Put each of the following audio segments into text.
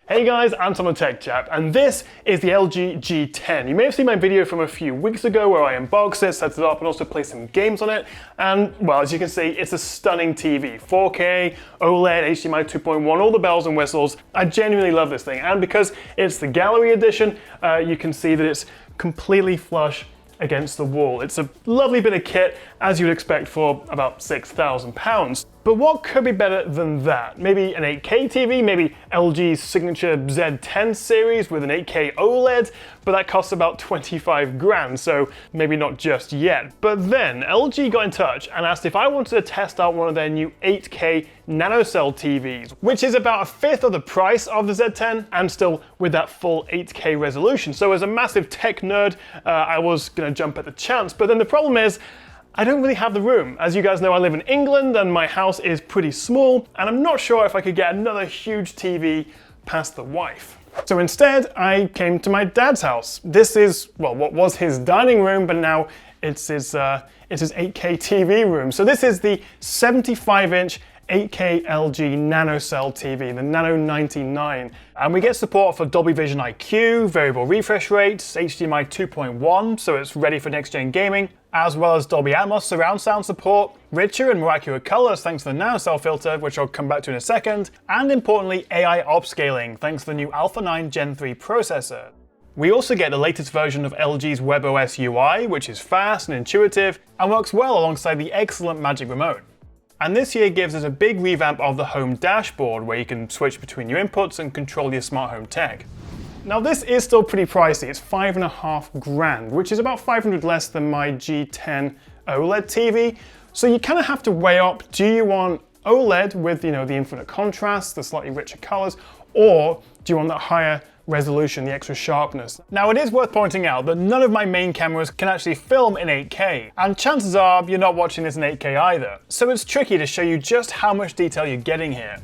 Hey guys, Untitled Chapter, and this is the LG G10. You may have seen my video from a few weeks ago where I unboxed it, set it up, and also played some games on it. And, well, as you can see, it's a stunning TV. 4K, OLED, HDMI 2.1, all the bells and whistles. I genuinely love this thing, and because it's the gallery edition, you can see that it's completely flush against the wall. It's a lovely bit of kit, as you'd expect for about £6,000. But what could be better than that? Maybe an 8K TV, maybe LG's signature Z10 series with an 8K OLED, but that costs about 25 grand, so maybe not just yet. But then LG got in touch and asked if I wanted to test out one of their new 8K NanoCell TVs, which is about a fifth of the price of the Z10 and still with that full 8K resolution. So as a massive tech nerd, I was gonna jump at the chance, but then the problem is, I don't really have the room. As you guys know, I live in England and my house is pretty small, and I'm not sure if I could get another huge TV past the wife. So instead, I came to my dad's house. This is, well, what was his dining room, but now it's his 8K TV room. So this is the 75-inch 8K LG NanoCell TV, the Nano 99. And we get support for Dolby Vision IQ, variable refresh rates, HDMI 2.1, so it's ready for next-gen gaming, as well as Dolby Atmos surround sound support, richer and more accurate colors thanks to the NanoCell filter, which I'll come back to in a second, and importantly, AI upscaling thanks to the new Alpha 9 Gen 3 processor. We also get the latest version of LG's WebOS UI, which is fast and intuitive, and works well alongside the excellent Magic Remote. And this year gives us a big revamp of the home dashboard, where you can switch between your inputs and control your smart home tech. Now this is still pretty pricey, it's 5.5 grand, which is about 500 less than my G10 OLED TV. So you kind of have to weigh up, do you want OLED with the infinite contrast, the slightly richer colors, or do you want that higher resolution, the extra sharpness? Now it is worth pointing out that none of my main cameras can actually film in 8K, and chances are you're not watching this in 8K either. So it's tricky to show you just how much detail you're getting here.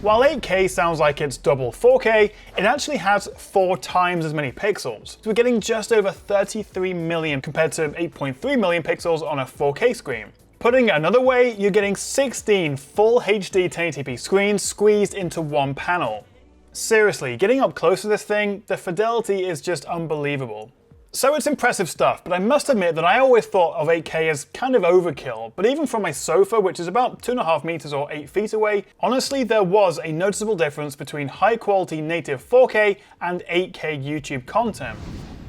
While 8K sounds like it's double 4K, it actually has 4 times as many pixels. So we're getting just over 33 million compared to 8.3 million pixels on a 4K screen. Putting it another way, you're getting 16 full HD 1080p screens squeezed into one panel. Seriously, getting up close to this thing, the fidelity is just unbelievable. So it's impressive stuff, but I must admit that I always thought of 8K as kind of overkill, but even from my sofa, which is about 2.5 meters or 8 feet away, honestly there was a noticeable difference between high quality native 4K and 8K YouTube content.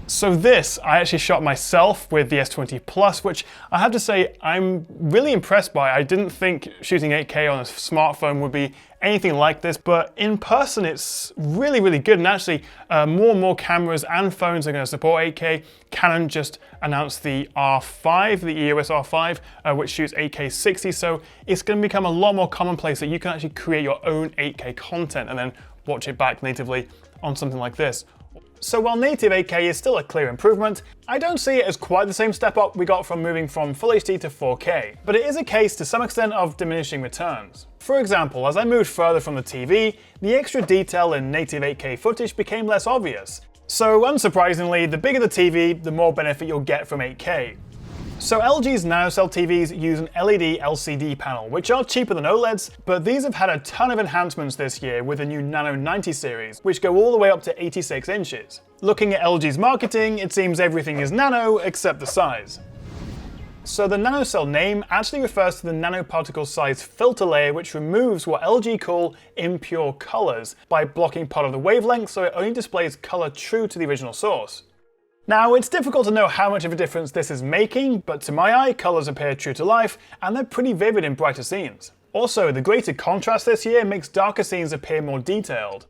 So this, I actually shot myself with the S20 Plus, which I have to say I'm really impressed by. I didn't think shooting 8K on a smartphone would be anything like this, but in person it's really, really good. And actually, more and more cameras and phones are going to support 8K. Canon just announced the R5, the EOS R5, which shoots 8K 60, so it's going to become a lot more commonplace that you can actually create your own 8K content and then watch it back natively on something like this. So while native 8K is still a clear improvement, I don't see it as quite the same step up we got from moving from Full HD to 4K, but it is a case to some extent of diminishing returns. For example, as I moved further from the TV, the extra detail in native 8K footage became less obvious. So unsurprisingly, the bigger the TV, the more benefit you'll get from 8K. So LG's NanoCell TVs use an LED LCD panel, which are cheaper than OLEDs, but these have had a ton of enhancements this year with the new Nano 90 series, which go all the way up to 86 inches. Looking at LG's marketing, it seems everything is nano except the size. So the NanoCell name actually refers to the nanoparticle size filter layer, which removes what LG call impure colors by blocking part of the wavelength, so it only displays color true to the original source. Now, it's difficult to know how much of a difference this is making, but to my eye, colors appear true to life, and they're pretty vivid in brighter scenes. Also, the greater contrast this year makes darker scenes appear more detailed.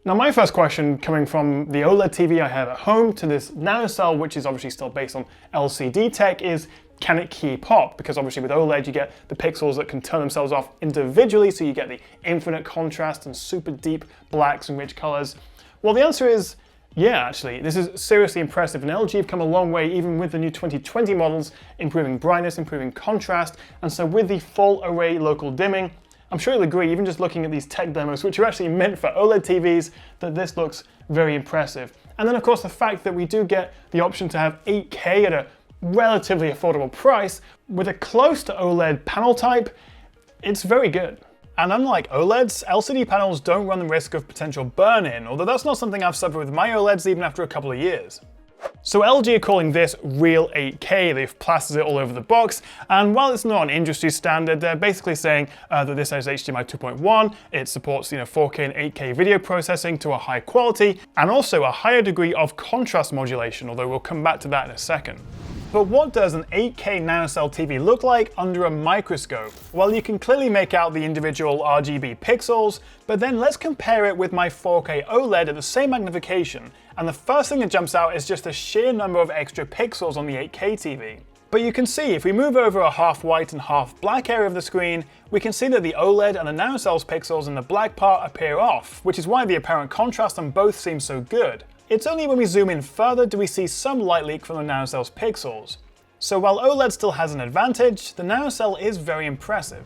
Now, my first question, coming from the OLED TV I have at home to this NanoCell, which is obviously still based on LCD tech, is can it keep up? Because obviously with OLED you get the pixels that can turn themselves off individually, so you get the infinite contrast and super deep blacks and rich colors. Well, the answer is yeah, actually, this is seriously impressive, and LG have come a long way even with the new 2020 models, improving brightness, improving contrast, and so with the full array local dimming, I'm sure you'll agree, even just looking at these tech demos, which are actually meant for OLED TVs, that this looks very impressive. And then of course the fact that we do get the option to have 8K at a relatively affordable price with a close to OLED panel type, it's very good. And unlike OLEDs, LCD panels don't run the risk of potential burn-in, although that's not something I've suffered with my OLEDs even after a couple of years. So LG are calling this Real 8K, they've plastered it all over the box, and while it's not an industry standard, they're basically saying that this has HDMI 2.1, it supports 4K and 8K video processing to a high quality, and also a higher degree of contrast modulation, although we'll come back to that in a second. But what does an 8K NanoCell TV look like under a microscope? Well, you can clearly make out the individual RGB pixels, but then let's compare it with my 4K OLED at the same magnification, and the first thing that jumps out is just the sheer number of extra pixels on the 8K TV. But you can see, if we move over a half white and half black area of the screen, we can see that the OLED and the NanoCell's pixels in the black part appear off, which is why the apparent contrast on both seems so good. It's only when we zoom in further do we see some light leak from the NanoCell's pixels. So while OLED still has an advantage, the NanoCell is very impressive.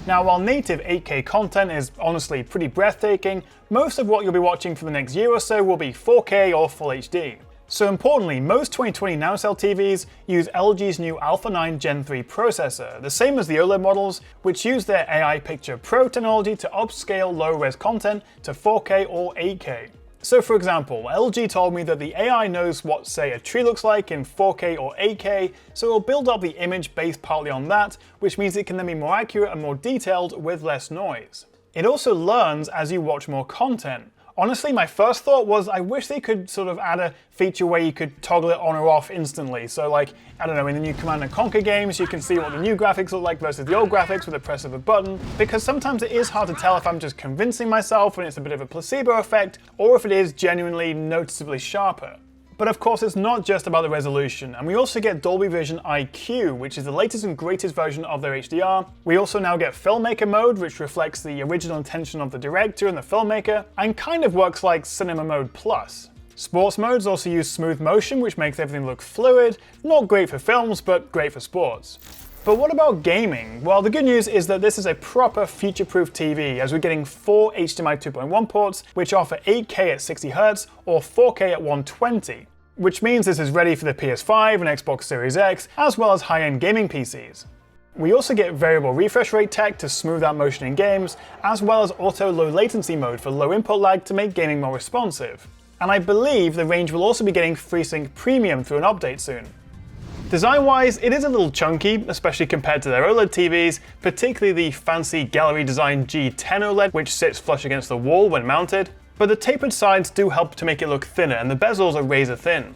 Now, while native 8K content is honestly pretty breathtaking, most of what you'll be watching for the next year or so will be 4K or Full HD. So importantly, most 2020 NanoCell TVs use LG's new Alpha 9 Gen 3 processor, the same as the OLED models, which use their AI Picture Pro technology to upscale low-res content to 4K or 8K. So for example, LG told me that the AI knows what, say, a tree looks like in 4K or 8K, so it will build up the image based partly on that, which means it can then be more accurate and more detailed with less noise. It also learns as you watch more content. Honestly, my first thought was I wish they could sort of add a feature where you could toggle it on or off instantly. So like, I don't know, in the new Command & Conquer games, you can see what the new graphics look like versus the old graphics with the press of a button, because sometimes it is hard to tell if I'm just convincing myself and it's a bit of a placebo effect, or if it is genuinely noticeably sharper. But of course, it's not just about the resolution, and we also get Dolby Vision IQ, which is the latest and greatest version of their HDR. We also now get Filmmaker Mode, which reflects the original intention of the director and the filmmaker, and kind of works like Cinema Mode Plus. Sports modes also use smooth motion, which makes everything look fluid. Not great for films, but great for sports. But what about gaming? Well, the good news is that this is a proper future-proof TV, as we're getting 4 HDMI 2.1 ports, which offer 8K at 60Hz or 4K at 120, which means this is ready for the PS5 and Xbox Series X, as well as high-end gaming PCs. We also get variable refresh rate tech to smooth out motion in games, as well as auto low latency mode for low input lag to make gaming more responsive. And I believe the range will also be getting FreeSync Premium through an update soon. Design-wise, it is a little chunky, especially compared to their OLED TVs, particularly the fancy gallery designed G10 OLED, which sits flush against the wall when mounted. But the tapered sides do help to make it look thinner, and the bezels are razor thin.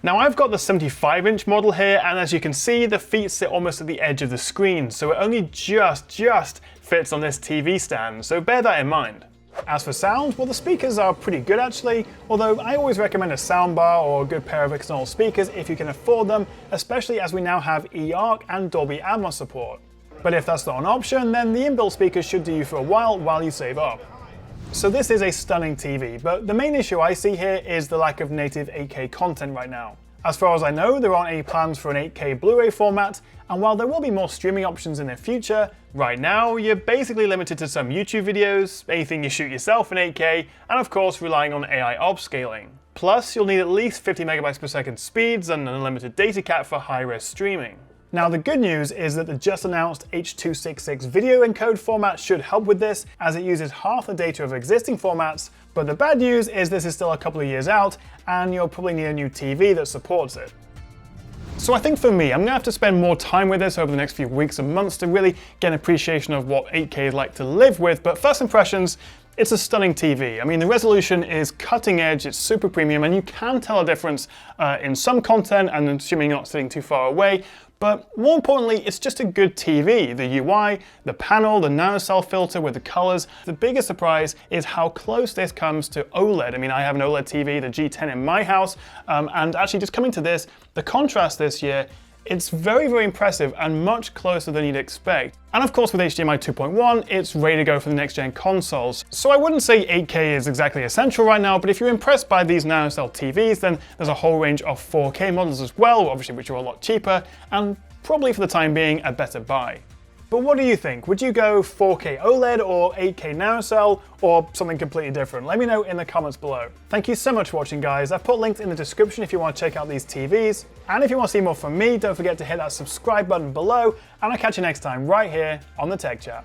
Now I've got the 75-inch model here, and as you can see, the feet sit almost at the edge of the screen, so it only just fits on this TV stand, so bear that in mind. As for sound, well, the speakers are pretty good actually, although I always recommend a soundbar or a good pair of external speakers if you can afford them, especially as we now have eARC and Dolby Atmos support. But if that's not an option, then the inbuilt speakers should do you for a while you save up. So this is a stunning TV, but the main issue I see here is the lack of native 8K content right now. As far as I know, there aren't any plans for an 8K Blu-ray format, and while there will be more streaming options in the future, right now you're basically limited to some YouTube videos, anything you shoot yourself in 8K, and of course relying on AI upscaling. Plus, you'll need at least 50 megabytes per second speeds and an unlimited data cap for high-res streaming. Now the good news is that the just announced H.266 video encode format should help with this, as it uses half the data of existing formats, but the bad news is this is still a couple of years out, and you'll probably need a new TV that supports it. So I think for me, I'm going to have to spend more time with this over the next few weeks and months to really get an appreciation of what 8K is like to live with, but first impressions, it's a stunning TV. I mean, the resolution is cutting edge, it's super premium, and you can tell a difference in some content, and assuming you're not sitting too far away. But more importantly, it's just a good TV. The UI, the panel, the NanoCell filter with the colors. The biggest surprise is how close this comes to OLED. I mean, I have an OLED TV, the G10 in my house, and actually just coming to this, the contrast this year, it's very, very impressive and much closer than you'd expect. And of course with HDMI 2.1, it's ready to go for the next gen consoles. So I wouldn't say 8K is exactly essential right now, but if you're impressed by these NanoCell TVs, then there's a whole range of 4K models as well, obviously which are a lot cheaper, and probably for the time being a better buy. But what do you think? Would you go 4K OLED or 8K NanoCell or something completely different? Let me know in the comments below. Thank you so much for watching, guys. I've put links in the description if you want to check out these TVs. And if you want to see more from me, don't forget to hit that subscribe button below, and I'll catch you next time right here on the Tech Chat.